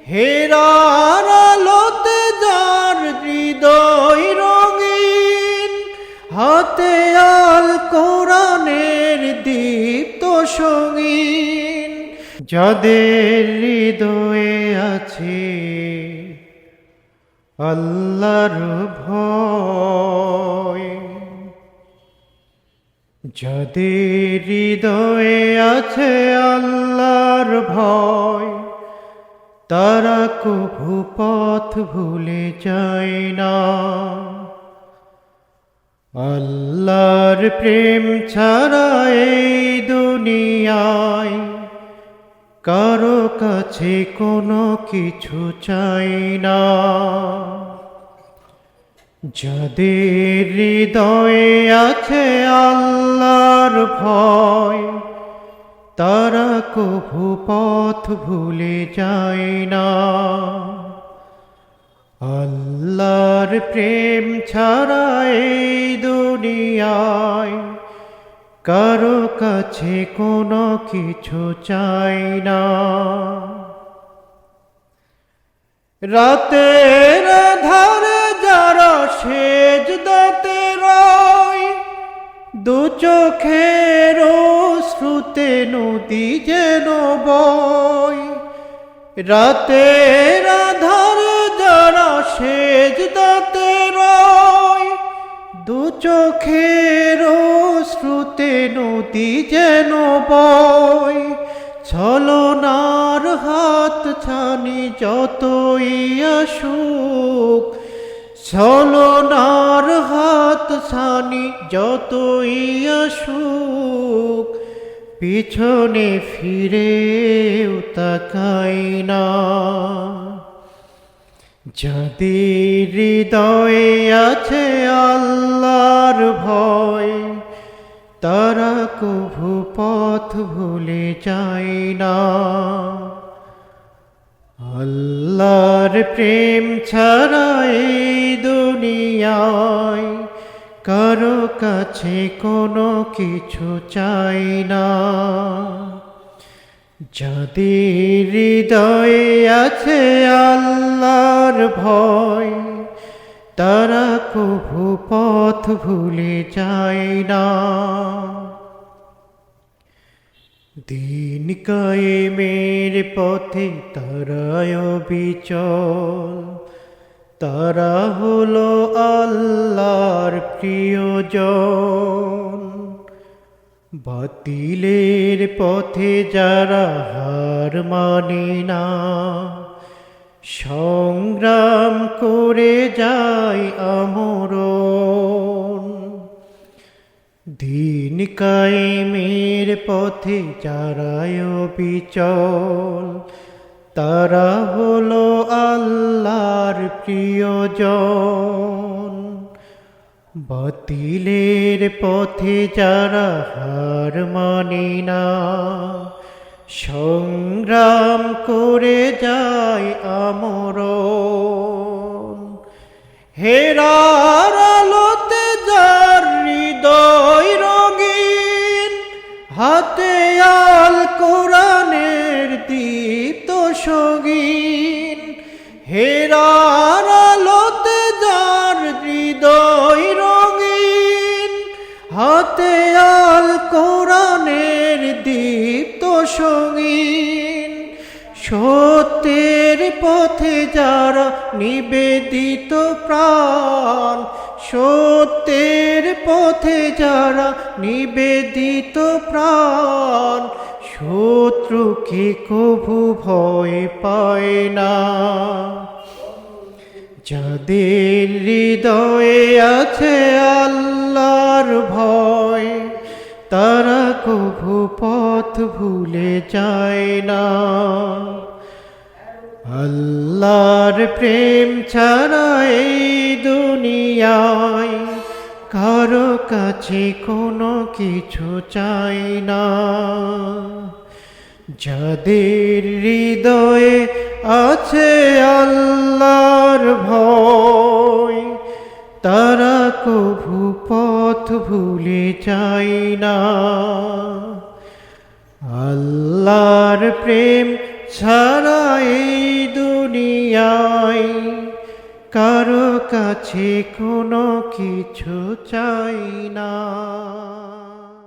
হেরার আলোতে যার হৃদয় রঙিন, হাতে আল কোরআনের দীপ্ত সঙ্গীন, যাদের হৃদয়ে আছে আল্লাহর ভয়, যাদের হৃদয়ে আছে আল্লাহর ভয়, তারা কভু পথ ভুলে যায় না। আল্লাহর প্রেম ছাড়া এই দুনিয়ায় কারো কাছে কোনো কিছু চাই না। যাদের হৃদয়ে আছে আল্লাহর ভয়, তারা কভু পথ ভুলে যায় না। আল্লাহর প্রেম ছাড়া এই দুনিয়ায় কারো কাছে কোনো কিছু চাই না। রাতের আঁধারে যারা সেজদাতে রয়, দু চোখের অশ্রুতে নদী যেন বয়। রাতের আঁধারে যারা সেজদাতে রয়, দু চোখের অশ্রুতে নদী যেন বয়। ছলনার হাত ছানি যতই আসুক, ছলনার হাত ছানি যতই আসুক, পিছনে ফিরেও তাকাই না। যাদের হৃদয়ে আছে আল্লাহর ভয়, তারা কভু পথ ভুলে যায় না। আল্লাহর প্রেম ছাড়া এই দুনিয়ায় কারো কাছে কোনো কিছু চাই না। যাদের হৃদয়ে আছে আল্লাহর ভয়, তারা কভু পথ ভুলে যায় না। দিন কায়েমের পথে তারায় অবিচল, তারা হলো আল্লাহর প্রিয়জন। বাতিলের পথে যারা হার মানে না, সংগ্রাম করে যায় আমরণ। দিন কায়েমের পথে যারা অবিচল, তারা হলো আল্লাহর প্রিয়জন। বাতিলের পথে যারা হার মানে না, সংগ্রাম করে যায় আমরণ। হেরার আলোতে যার হৃদয় রঙিন, হাতে আল কোরআনের দীপ্ত সঙ্গীন, হেরার আলোতে যার হৃদয় রঙিন, হাতে আল কোরআনের দীপ্ত সঙ্গীন। সত্যের পথে যারা নিবেদিত প্রাণ, সত্যের পথে যারা নিবেদিত প্রাণ, শত্রুকে কভু ভয় পায় না। যাদের হৃদয়ে আছে আল্লাহর ভয়, তারা কভু পথ ভুলে যায় না। আল্লাহর প্রেম ছাড়া এই দুনিয়ায় কারো কাছে কোনো কিছু চাই না। যাদের হৃদয়ে আছে আল্লাহর ভয়, তারা কভু পথ ভুলে যায় না। আল্লাহর প্রেম ছাড়া এই দুনিয়ায় কারো কাছে কোনো কিছু চাই না।